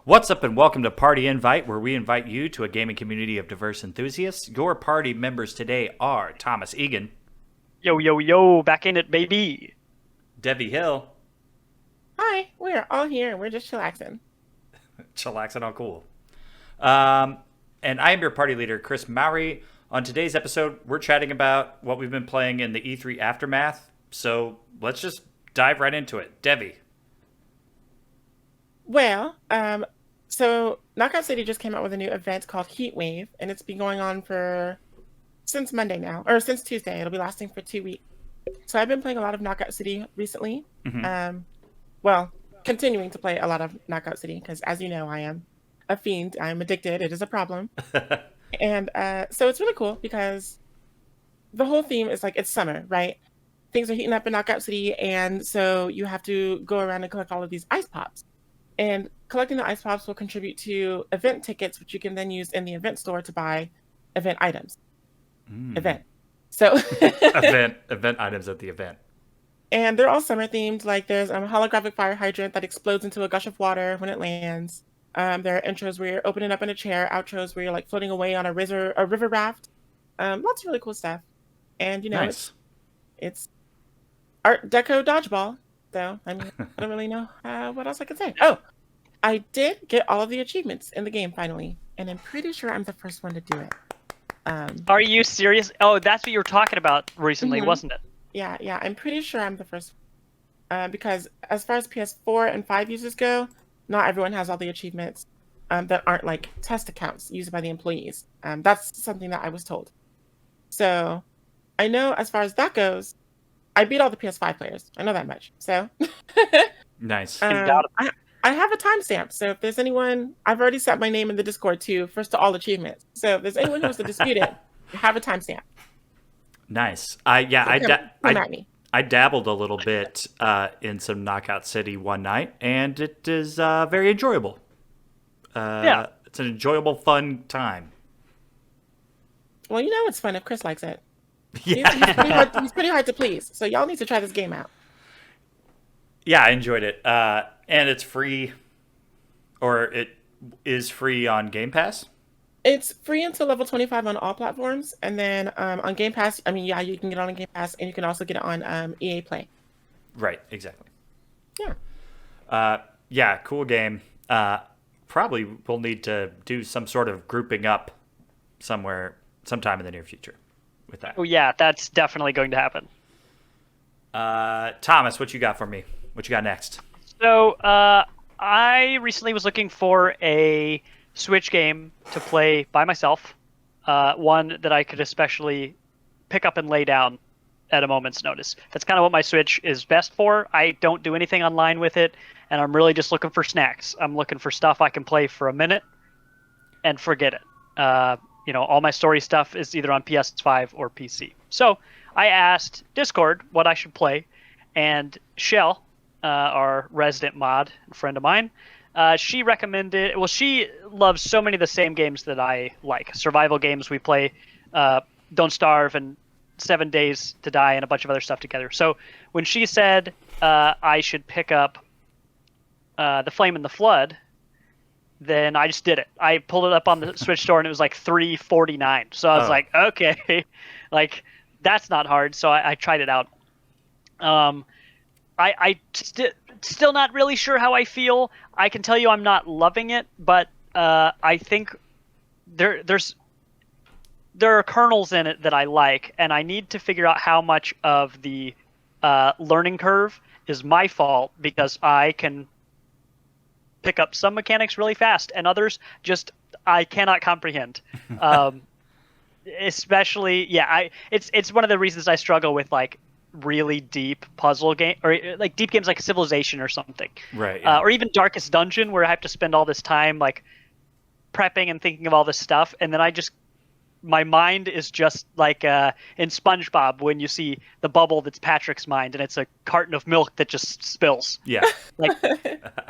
What's up and welcome to Party Invite, where we invite you to a gaming community of diverse enthusiasts. Your party members today are Thomas Egan, Yo, yo, yo, back in it, baby. Debbie Hill, Hi, we're all here and we're just chillaxing. chillaxing all cool. And I am your party leader, Chris Mowry. On today's episode, we're chatting about what we've been playing in the E3 aftermath. So let's just dive right into it. Debbie. Well, so Knockout City just came out with a new event called Heat Wave, and it's been going on since Monday now, or since Tuesday. It'll be lasting for 2 weeks. So I've been playing a lot of Knockout City recently. Well, continuing to play a lot of Knockout City, because as you know, I am a fiend. I'm addicted. It is a problem. And so it's really cool because the whole theme is like it's summer, right? Things are heating up in Knockout City, and so you have to go around and collect all of these ice pops. And collecting the ice pops will contribute to event tickets, which you can then use in the event store to buy event items. So event items at the event. And they're all summer themed. Like there's a holographic fire hydrant that explodes into a gush of water when it lands. There are intros where you're opening up in a chair, outros where you're like floating away on a river raft. Lots of really cool stuff. And you know, nice. It's Art Deco dodgeball. So I mean, I don't really know what else I can say. Oh, I did get all of the achievements in the game finally, and I'm pretty sure I'm the first one to do it. Are you serious? Oh, that's what you were talking about recently, wasn't it? Yeah, I'm pretty sure I'm the first. Because as far as PS4 and 5 users go, not everyone has all the achievements that aren't like test accounts used by the employees. That's something that I was told. So I know as far as that goes, I beat all the PS5 players. I know that much. So Nice. I have a timestamp. So if there's anyone, I've already set my name in the Discord too, first to all achievements. So if there's anyone who wants to dispute it, I have a timestamp. Nice. Come at me. I dabbled a little bit in some Knockout City one night, and it is very enjoyable. Yeah. It's an enjoyable, fun time. Well, you know it's fun if Chris likes it. Yeah. He's pretty hard to please. So y'all need to try this game out. Yeah, I enjoyed it. And it's free, or it is free on Game Pass. It's free until level 25 on all platforms. And then on Game Pass, I mean, yeah, you can get it on Game Pass, and you can also get it on EA Play. Right, exactly. Yeah. Yeah, cool game. Probably we'll need to do some sort of grouping up sometime in the near future with that. Oh, yeah, that's definitely going to happen. Thomas, what you got for me? What you got next? So, I recently was looking for a Switch game to play by myself, one that I could especially pick up and lay down at a moment's notice. That's kind of what my Switch is best for. I don't do anything online with it, and I'm really just looking for snacks. I'm looking for stuff I can play for a minute and forget it. All my story stuff is either on PS5 or PC. So I asked Discord what I should play, and Shell, our resident mod, a friend of mine, she recommended. Well, she loves so many of the same games that I like. Survival games we play, Don't Starve and 7 Days to Die and a bunch of other stuff together. So when she said I should pick up The Flame and the Flood, then I just did it. I pulled it up on the Switch store and it was like $3.49. So I was like, okay, like that's not hard. So I tried it out. Still not really sure how I feel. I can tell you I'm not loving it, but I think there are kernels in it that I like, and I need to figure out how much of the learning curve is my fault because I can pick up some mechanics really fast and others just I cannot comprehend. Especially, it's one of the reasons I struggle with like really deep puzzle game or like deep games like Civilization or something, right? Yeah. Or even Darkest Dungeon, where I have to spend all this time like prepping and thinking of all this stuff, and then my mind is just like in SpongeBob when you see the bubble that's Patrick's mind and it's a carton of milk that just spills. Yeah. Like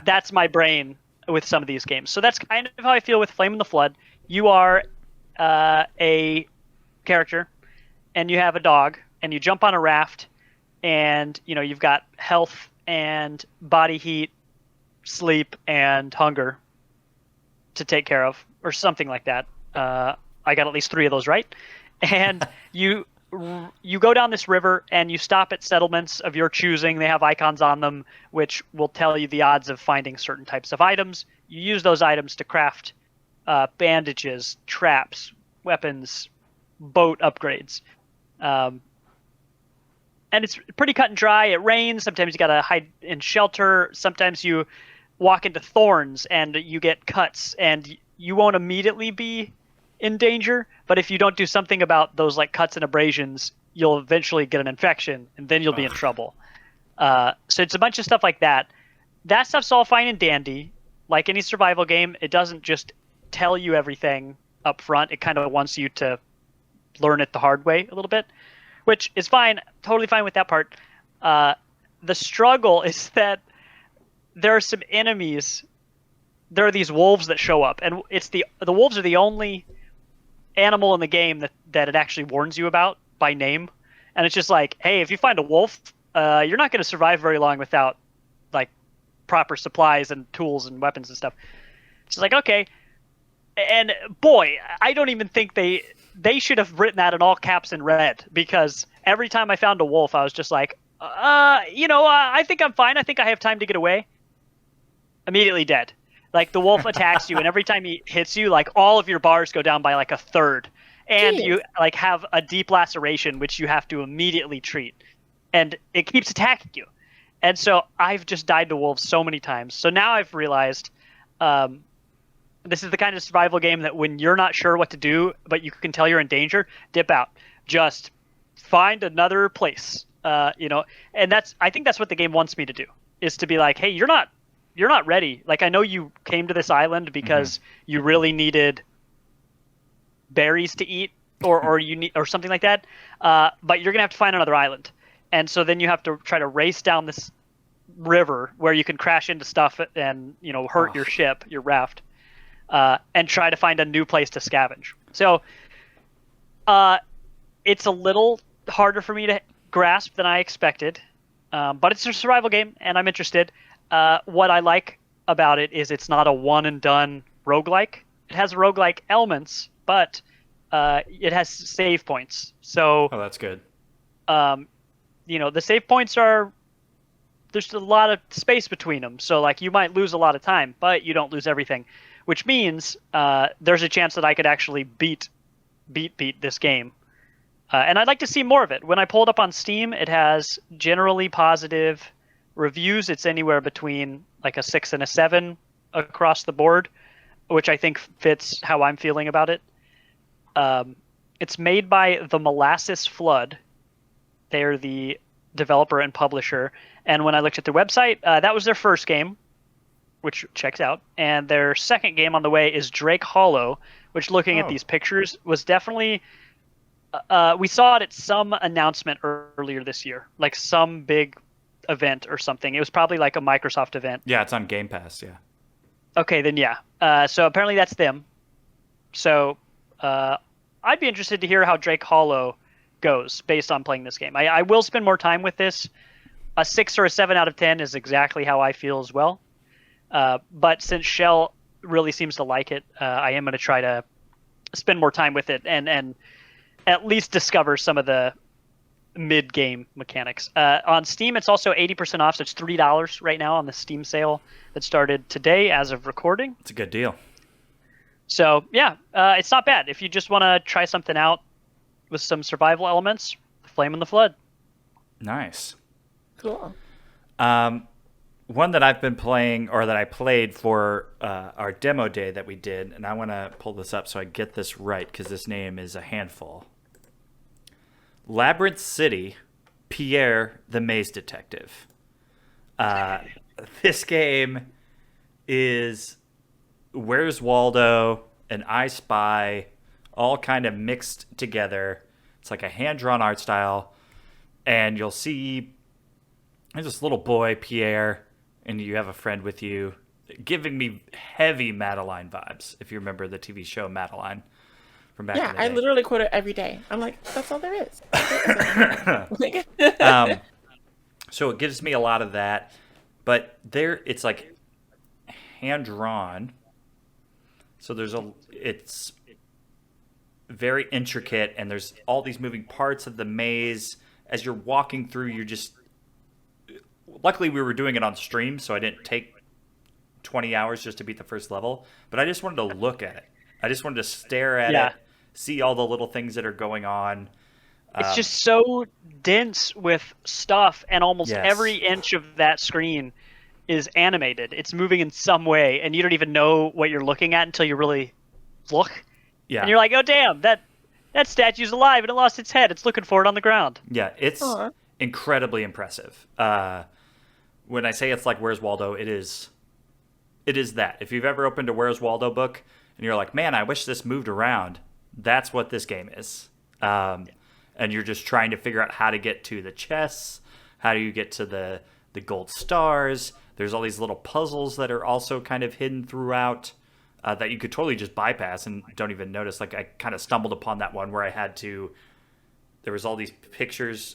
that's my brain with some of these games. So that's kind of how I feel with Flame in the Flood. You are a character and you have a dog and you jump on a raft and you've got health and body heat, sleep, and hunger to take care of, or something like that. I got at least 3 of those right. And you go down this river and you stop at settlements of your choosing. They have icons on them which will tell you the odds of finding certain types of items. You use those items to craft bandages, traps, weapons, boat upgrades. And it's pretty cut and dry. It rains. Sometimes you got to hide in shelter. Sometimes you walk into thorns and you get cuts, and you won't immediately be in danger, but if you don't do something about those like cuts and abrasions, you'll eventually get an infection, and then you'll be in trouble. So it's a bunch of stuff like that. That stuff's all fine and dandy. Like any survival game, it doesn't just tell you everything up front. It kind of wants you to learn it the hard way a little bit, which is fine. Totally fine with that part. The struggle is that there are some enemies. There are these wolves that show up, and it's the wolves are the only animal in the game that it actually warns you about by name. And it's just like, hey, if you find a wolf, you're not going to survive very long without like proper supplies and tools and weapons and stuff. It's like, okay. And boy, I don't even think they should have written that in all caps in red, because every time I found a wolf, I was just like, I think I'm fine. I think I have time to get away. Immediately dead. Like the wolf attacks you, and every time he hits you, like all of your bars go down by like a third, and you like have a deep laceration which you have to immediately treat, and it keeps attacking you. And so I've just died to wolves so many times. So now I've realized this is the kind of survival game that when you're not sure what to do, but you can tell you're in danger, dip out. Just find another place, And I think that's what the game wants me to do, is to be like, hey, you're not ready. Like, I know you came to this island because you really needed berries to eat, or you need, or something like that. But you're gonna have to find another island, and so then you have to try to race down this river where you can crash into stuff and hurt your ship, your raft, and try to find a new place to scavenge. So, it's a little harder for me to grasp than I expected, but it's a survival game, and I'm interested. What I like about it is it's not a one-and-done roguelike. It has roguelike elements, but it has save points. So, oh, that's good. The save points there's a lot of space between them. So, like, you might lose a lot of time, but you don't lose everything, which means there's a chance that I could actually beat this game. And I'd like to see more of it. When I pull it up on Steam, it has generally positive reviews. It's anywhere between like a 6 and a 7 across the board, which I think fits how I'm feeling about it. It's made by the Molasses Flood. They're the developer and publisher. And when I looked at their website, that was their first game, which checks out. And their second game on the way is Drake Hollow, which, looking at these pictures, was definitely... we saw it at some announcement earlier this year, like some big event or something. It was probably like a Microsoft event. Yeah, it's on Game Pass, yeah. Okay, then yeah. So apparently that's them. So I'd be interested to hear how Drake Hollow goes based on playing this game. I will spend more time with this. A 6 or a 7 out of 10 is exactly how I feel as well. But since Shell really seems to like it, I am going to try to spend more time with it and at least discover some of the mid-game mechanics. On Steam, it's also 80% off, so it's $3 right now on the Steam sale that started today as of recording. It's a good deal. So, yeah, it's not bad. If you just want to try something out with some survival elements, Flame in the Flood. Nice. Cool. One that I've been playing, or that I played for our demo day that we did, and I want to pull this up so I get this right, because this name is a handful. Labyrinth City, Pierre the Maze Detective. This game is Where's Waldo and I Spy all kind of mixed together. It's like a hand-drawn art style, and you'll see there's this little boy, Pierre, and you have a friend with you, giving me heavy Madeline vibes, if you remember the TV show Madeline from back in the day. I literally quote it every day. I'm like, that's all there is. So it gives me a lot of that, but it's like hand drawn. So it's very intricate, and there's all these moving parts of the maze. As you're walking through, luckily we were doing it on stream, so I didn't take 20 hours just to beat the first level, but I just wanted to look at it. I just wanted to stare at it, see all the little things that are going on. It's just so dense with stuff, and almost every inch of that screen is animated. It's moving in some way, and you don't even know what you're looking at until you really look. Yeah. And you're like, oh, damn, that statue's alive, and it lost its head. It's looking for it on the ground. Yeah, it's incredibly impressive. When I say it's like Where's Waldo, it is that. If you've ever opened a Where's Waldo book, and you're like, man, I wish this moved around, that's what this game is. And you're just trying to figure out how to get to the chests, how do you get to the gold stars. There's all these little puzzles that are also kind of hidden throughout that you could totally just bypass and don't even notice. Like, I kind of stumbled upon that one where there was all these pictures.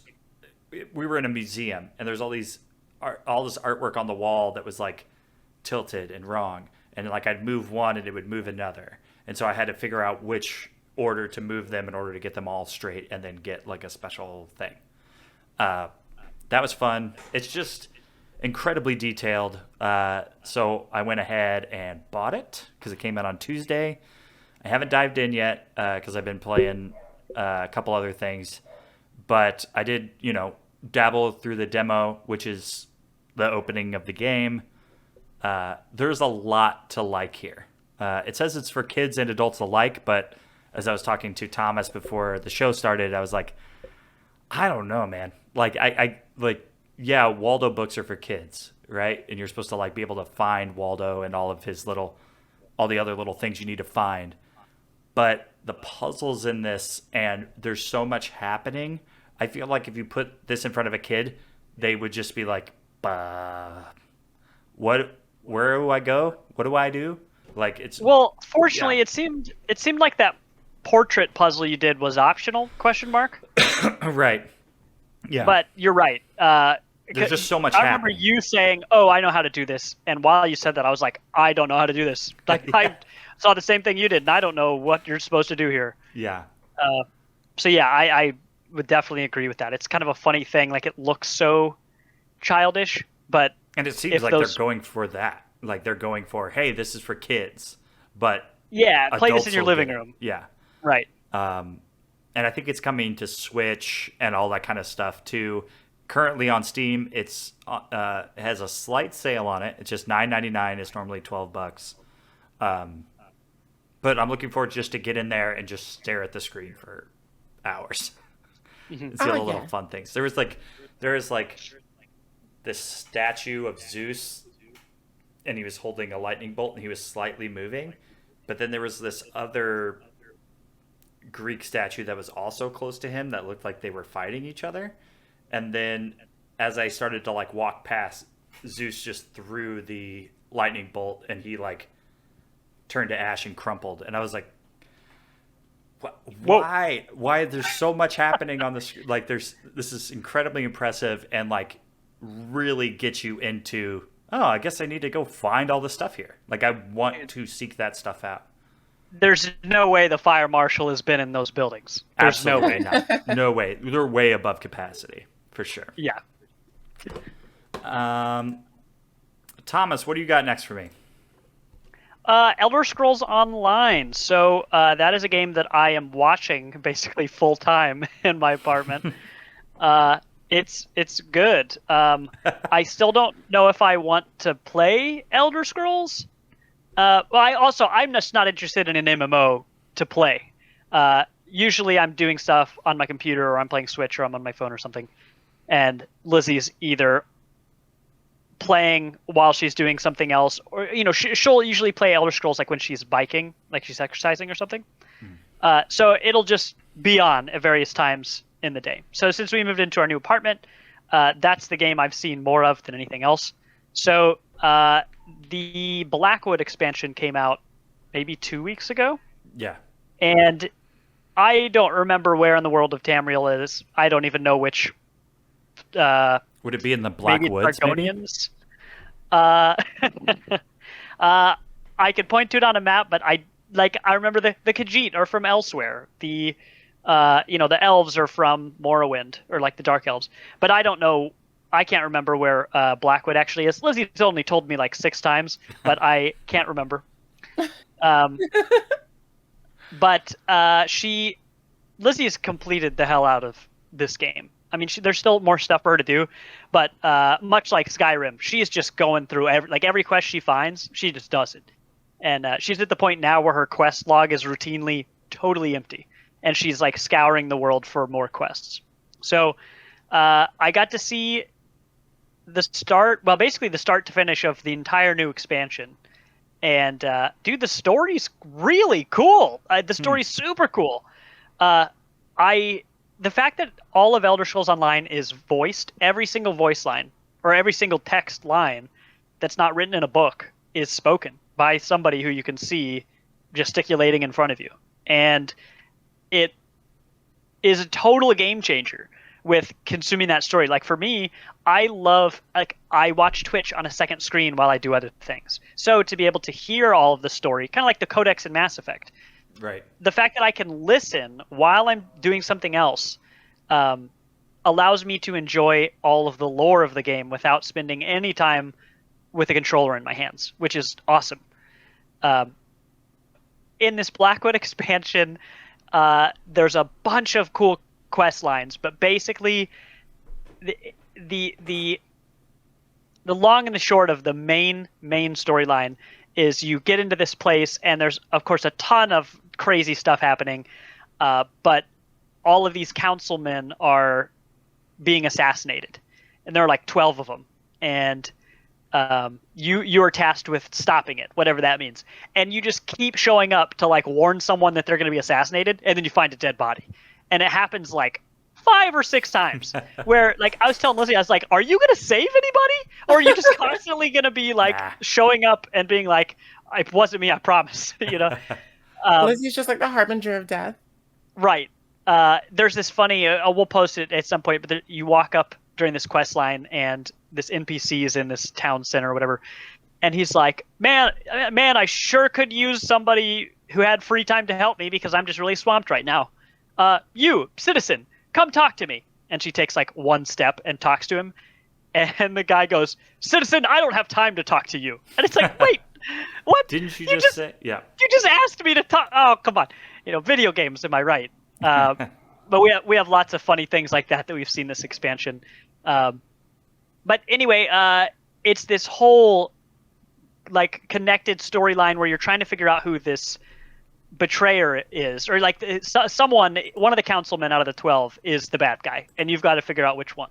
We were in a museum, and there's all this artwork on the wall that was like tilted and wrong. And like I'd move one and it would move another. And so I had to figure out which order to move them in order to get them all straight and then get like a special thing. That was fun. It's just incredibly detailed. So I went ahead and bought it because it came out on Tuesday. I haven't dived in yet because I've been playing a couple other things. But I did, dabble through the demo, which is the opening of the game. There's a lot to like here. It says it's for kids and adults alike, but as I was talking to Thomas before the show started, I was like, I don't know, man. Like, Waldo books are for kids, right? And you're supposed to like be able to find Waldo and all the other little things you need to find. But the puzzles in this, and there's so much happening. I feel like if you put this in front of a kid, they would just be like, where do I go? What do I do? Like, it's fortunately, it seemed like that portrait puzzle you did was optional, question mark. Right. Yeah. But you're right. There's just so much I remember you saying, oh, I know how to do this. And while you said that, I was like, I don't know how to do this. Like, I saw the same thing you did, and I don't know what you're supposed to do here. Yeah. I would definitely agree with that. It's kind of a funny thing. Like, it looks so childish, but... And it seems like they're going for that. Like, they're going for, hey, this is for kids, but... Yeah, play this in your living room. Yeah. Right. And I think it's coming to Switch and all that kind of stuff, too. Currently on Steam, it has a slight sale on it. It's just $9.99. It's normally $12. But I'm looking forward just to get in there and just stare at the screen for hours. And see all the little fun things. There is this statue of Zeus, and he was holding a lightning bolt, and he was slightly moving. But then there was this other Greek statue that was also close to him that looked like they were fighting each other. And then as I started to like walk past, Zeus just threw the lightning bolt, and he like turned to ash and crumpled. And I was like, why? Why? There's so much happening on this. Like, this is incredibly impressive, and like really gets you into, oh, I guess I need to go find all this stuff here. Like, I want to seek that stuff out. There's no way the fire marshal has been in those buildings. There's Absolutely no way. No way. They're way above capacity, for sure. Yeah. Thomas, what do you got next for me? Elder Scrolls Online. So that is a game that I am watching basically full time in my apartment. It's good. I still don't know if I want to play Elder Scrolls. I'm just not interested in an MMO to play. Usually I'm doing stuff on my computer, or I'm playing Switch, or I'm on my phone or something. And Lizzie's either playing while she's doing something else, or she'll usually play Elder Scrolls like when she's biking, like she's exercising or something. So it'll just be on at various times in the day. So since we moved into our new apartment, that's the game I've seen more of than anything else. So the Blackwood expansion came out maybe 2 weeks ago. Yeah. And I don't remember where in the world of Tamriel it is. I don't even know which Would it be in the maybe Blackwoods? Maybe. Targonians. Uh, I could point to it on a map, but I remember the Khajiit are from elsewhere. The the elves are from Morrowind, or like the Dark Elves. But I don't know. I can't remember where Blackwood actually is. Lizzie's only told me like 6 times, but I can't remember. But Lizzie has completed the hell out of this game. I mean, there's still more stuff for her to do, but much like Skyrim, she is just going through every quest she finds, she just does it. And she's at the point now where her quest log is routinely totally empty, and she's like scouring the world for more quests. So I got to see basically the start to finish of the entire new expansion. And dude, the story's really cool. The story's super cool. The fact that all of Elder Scrolls Online is voiced, every single voice line or every single text line that's not written in a book is spoken by somebody who you can see gesticulating in front of you. And it is a total game changer with consuming that story. Like for me, I watch Twitch on a second screen while I do other things. So to be able to hear all of the story, kind of like the codex in Mass Effect. Right. The fact that I can listen while I'm doing something else allows me to enjoy all of the lore of the game without spending any time with a controller in my hands, which is awesome. In this Blackwood expansion, there's a bunch of cool quest lines, but basically the long and the short of the main storyline is you get into this place, and there's of course a ton of crazy stuff happening, but all of these councilmen are being assassinated, and there are like 12 of them, and you are tasked with stopping it, whatever that means, and you just keep showing up to like warn someone that they're going to be assassinated, and then you find a dead body, and it happens like 5 or 6 times where like I was telling Lizzie, I was like, are you going to save anybody, or are you just constantly going to be like showing up and being like, it wasn't me, I promise. Lizzie's just like the harbinger of death. Right. There's this funny, we'll post it at some point, but you walk up during this quest line, and this NPC is in this town center or whatever, and he's like, man, I sure could use somebody who had free time to help me because I'm just really swamped right now. You, citizen, come talk to me. And she takes like 1 step and talks to him, and the guy goes, citizen, I don't have time to talk to you. And it's like, wait, what? Didn't you just say? Yeah. You just asked me to talk. Oh, come on. Video games, am I right? But we have lots of funny things like that we've seen this expansion. But anyway, it's this whole like connected storyline where you're trying to figure out who this betrayer is, or like one of the councilmen out of the 12 is the bad guy, and you've got to figure out which one.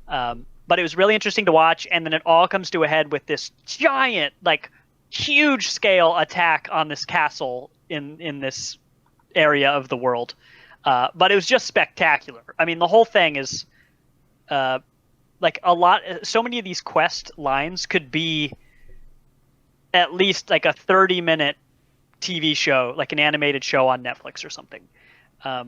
But it was really interesting to watch, and then it all comes to a head with this giant, like huge scale attack on this castle in this area of the world. But it was just spectacular. I mean, the whole thing is like so many of these quest lines could be at least like a 30-minute TV show, like an animated show on Netflix or something. I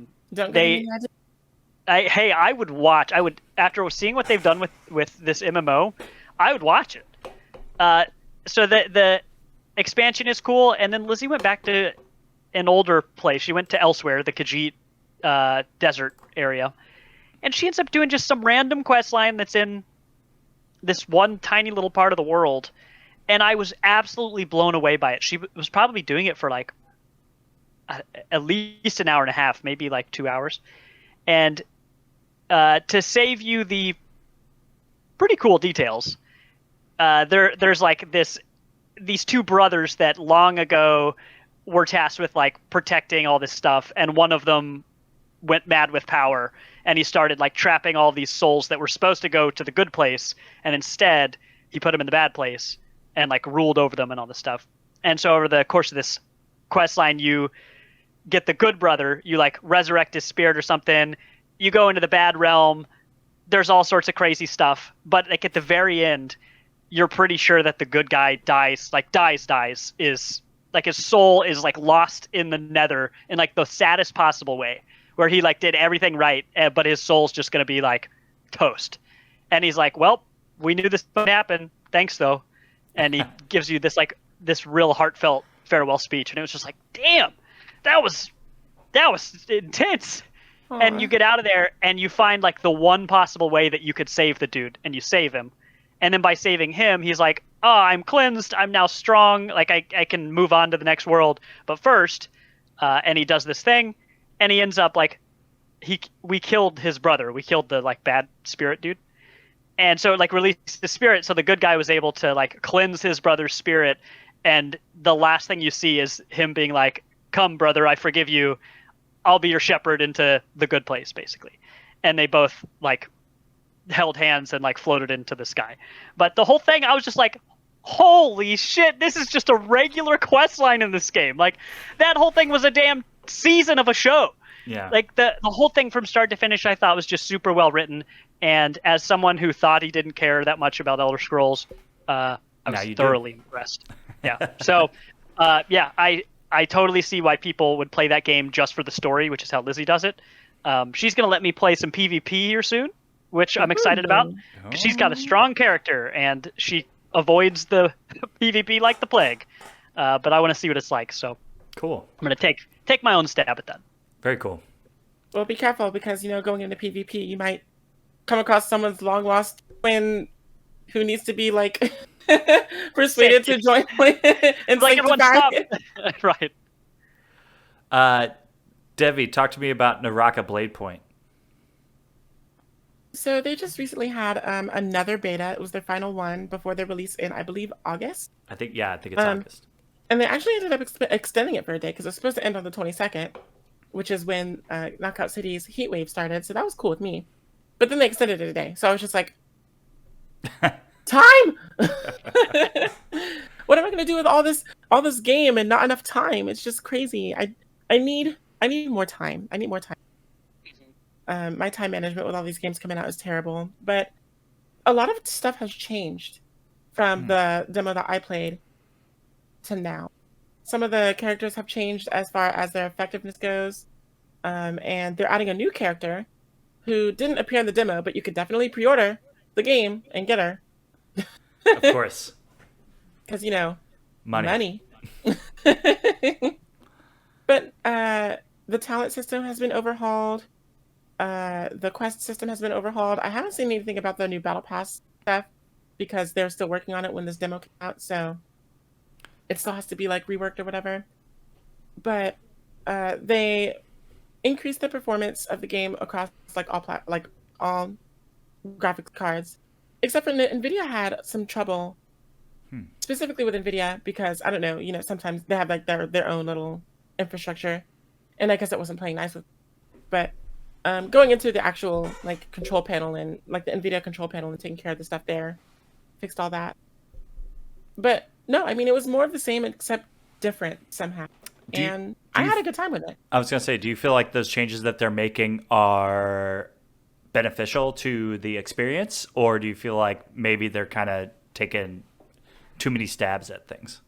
would watch. After seeing what they've done with this MMO, I would watch it. So the expansion is cool, and then Lizzie went back to an older place. She went to Elsewhere, the Khajiit desert area, and she ends up doing just some random quest line that's in this one tiny little part of the world. And I was absolutely blown away by it. She was probably doing it for like at least an hour and a half, maybe like 2 hours. And to save you the pretty cool details, there's like these 2 brothers that long ago were tasked with like protecting all this stuff, and one of them went mad with power, and he started like trapping all these souls that were supposed to go to the good place, and instead he put them in the bad place and like ruled over them and all this stuff. And so over the course of this quest line, you get the good brother, you like resurrect his spirit or something, you go into the bad realm, there's all sorts of crazy stuff, but like at the very end, you're pretty sure that the good guy dies, is like his soul is like lost in the nether in like the saddest possible way, where he like did everything right, but his soul's just going to be like toast. And he's like, well, we knew this would happen. Thanks, though. And he gives you this real heartfelt farewell speech. And it was just like, damn, that was intense. Aw. And you get out of there and you find like the one possible way that you could save the dude, and you save him. And then by saving him, he's like, oh, I'm cleansed. I'm now strong. Like I can move on to the next world. But first, and he does this thing, and he ends up like, we killed his brother. We killed the like bad spirit dude. And so it like released the spirit. So the good guy was able to like cleanse his brother's spirit. And the last thing you see is him being like, come, brother, I forgive you. I'll be your shepherd into the good place, basically. And they both like held hands and like floated into the sky. But the whole thing, I was just like, holy shit, this is just a regular quest line in this game. Like that whole thing was a damn season of a show. Yeah. Like the whole thing from start to finish, I thought was just super well written. And as someone who thought he didn't care that much about Elder Scrolls, I was thoroughly impressed. Yeah. So, yeah, I totally see why people would play that game just for the story, which is how Lizzie does it. She's going to let me play some PvP here soon, which I'm excited about. She's got a strong character, and she avoids the PvP like the plague. But I want to see what it's like, so Cool. I'm going to take my own stab at that. Very cool. Well, be careful because, going into PvP, you might come across someone's long lost twin who needs to be like persuaded to join and Like everyone stop. Right. Devi, talk to me about Naraka Bladepoint. So they just recently had another beta. It was their final one before their release in, I believe, August. I think it's August. And they actually ended up extending it for a day because it was supposed to end on the 22nd, which is when Knockout City's heat wave started. So that was cool with me. But then they extended it a day. So I was just like, time! What am I going to do with all this game and not enough time? It's just crazy. I need more time. I need more time. My time management with all these games coming out is terrible. But a lot of stuff has changed from the demo that I played to now. Some of the characters have changed as far as their effectiveness goes. And they're adding a new character who didn't appear in the demo, but you could definitely pre-order the game and get her. Of course. Because, Money. But the talent system has been overhauled. The quest system has been overhauled. I haven't seen anything about the new Battle Pass stuff because they're still working on it when this demo came out. So it still has to be like reworked or whatever. But they increased the performance of the game across like all graphics cards, except for Nvidia had some trouble, specifically with Nvidia because I don't know, sometimes they have like their own little infrastructure, and I guess it wasn't playing nice with. But going into the actual like control panel and like the Nvidia control panel and taking care of the stuff there, fixed all that. But no, I mean it was more of the same except different somehow. I had a good time with it. I was going to say, do you feel like those changes that they're making are beneficial to the experience, or do you feel like maybe they're kind of taking too many stabs at things?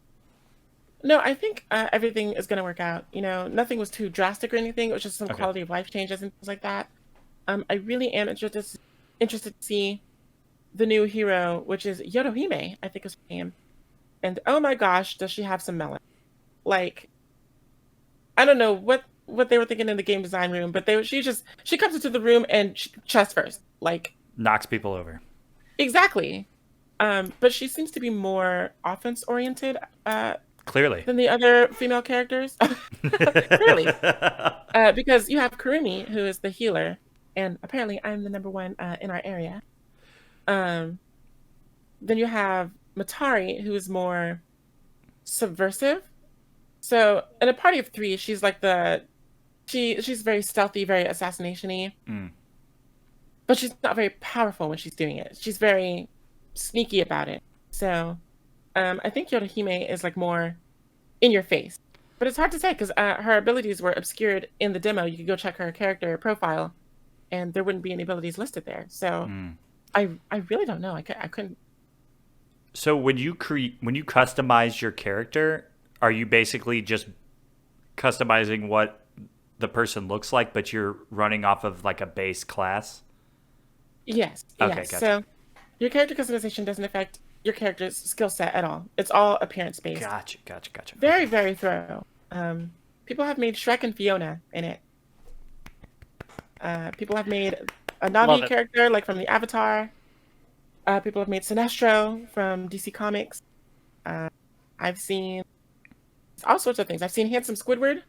No, I think everything is going to work out. Nothing was too drastic or anything. It was just some quality of life changes and things like that. I really am interested to see the new hero, which is Yodohime, I think is her name. And oh my gosh, does she have some melon. Like, I don't know what they were thinking in the game design room, but she comes into the room and chest first, like knocks people over. Exactly. But she seems to be more offense oriented. Clearly. Than the other female characters. Clearly. Because you have Kurumi, who is the healer, and apparently I'm the number one in our area. Then you have Matari, who is more subversive. So in a party of three, she's like she's very stealthy, very assassination-y. But she's not very powerful when she's doing it. She's very sneaky about it. So I think Yodohime is like more in your face. But it's hard to say because her abilities were obscured in the demo. You could go check her character profile and there wouldn't be any abilities listed there. So I really don't know. I couldn't. So when you customize your character, are you basically just customizing what the person looks like, but you're running off of like a base class? Yes. Okay, Yes. gotcha. So your character customization doesn't affect your character's skill set at all. It's all appearance based. Gotcha. Very, Okay. very thorough. People have made Shrek and Fiona in it. People have made a Love Navi it. character, like from the Avatar. People have made Sinestro from DC Comics. I've seen all sorts of things. I've seen Handsome Squidward.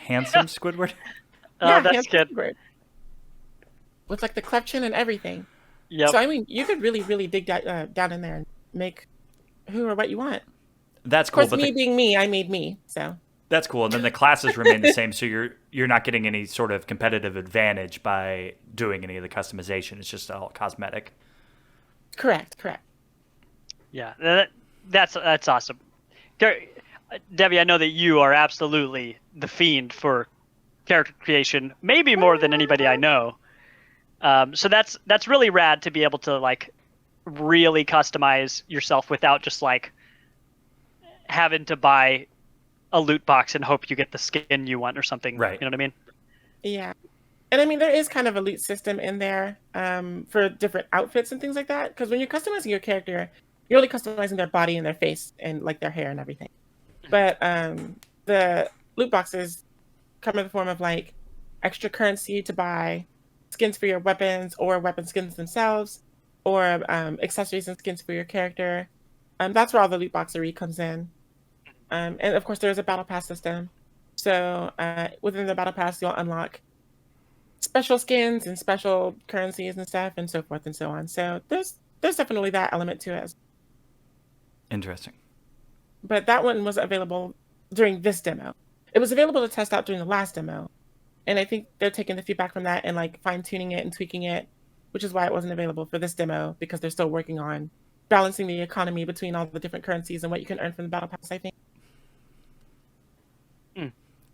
Handsome Squidward? Yeah, That's Handsome good. Squidward. With like the clef chin and everything. Yep. So I mean, you could really, really dig down in there and make who or what you want. That's Of cool, course, but me being me, I made me. So that's cool. And then the classes remain the same, so you're not getting any sort of competitive advantage by doing any of the customization. It's just all cosmetic. correct. Yeah, that's awesome. Debbie, I know that you are absolutely the fiend for character creation, maybe more than anybody I know. So that's really rad to be able to like really customize yourself without just like having to buy a loot box and hope you get the skin you want or something. Right. You know what I mean? Yeah. And I mean, there is kind of a loot system in there for different outfits and things like that. Because when you're customizing your character, you're only customizing their body and their face and like their hair and everything. But the loot boxes come in the form of like extra currency to buy skins for your weapons or weapon skins themselves, or accessories and skins for your character. That's where all the loot boxery comes in. And of course, there's a battle pass system. So within the battle pass, you'll unlock special skins and special currencies and stuff, and so forth and so on. So there's definitely that element to it. Interesting. But that one was available during this demo. It was available to test out during the last demo, and I think they're taking the feedback from that and like fine tuning it and tweaking it, which is why it wasn't available for this demo, because they're still working on balancing the economy between all the different currencies and what you can earn from the battle pass, I think.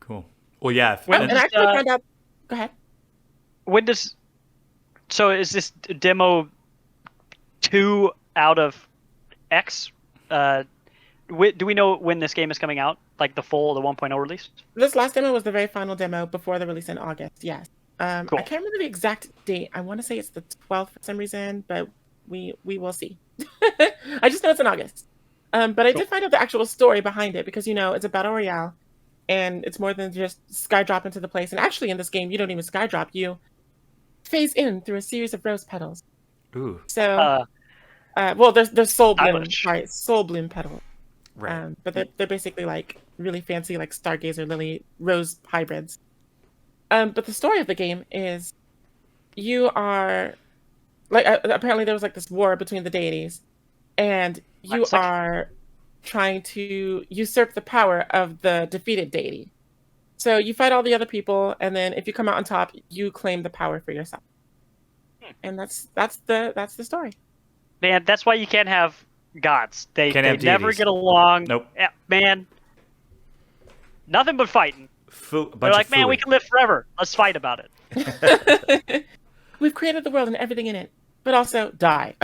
Cool. Well, yeah. When And does, I actually found out. Go ahead. When does so is this demo 2 out of X? Do we know when this game is coming out? Like the 1.0 release? This last demo was the very final demo before the release in August. Yes. Cool. I can't remember the exact date. I want to say it's the 12th for some reason, but we will see. I just know it's in August. But I did find out the actual story behind it, because it's a battle royale, and it's more than just skydrop into the place. And actually, in this game, you don't even skydrop. You phase in through a series of rose petals. Ooh. So, well, there's soul bloom. Ouch. Sorry, soul bloom petals. Right. But they're basically like really fancy, like stargazer lily rose hybrids. But the story of the game is you are like apparently there was like this war between the deities, and you Classic. are trying to usurp the power of the defeated deity. So you fight all the other people, and then if you come out on top, you claim the power for yourself. And that's the story. Man, that's why you can't have gods. They Can't have never deities. get along. Nope. Yeah, man, nothing but fighting. They're like, man, we can live forever. Let's fight about it. We've created the world and everything in it, but also die.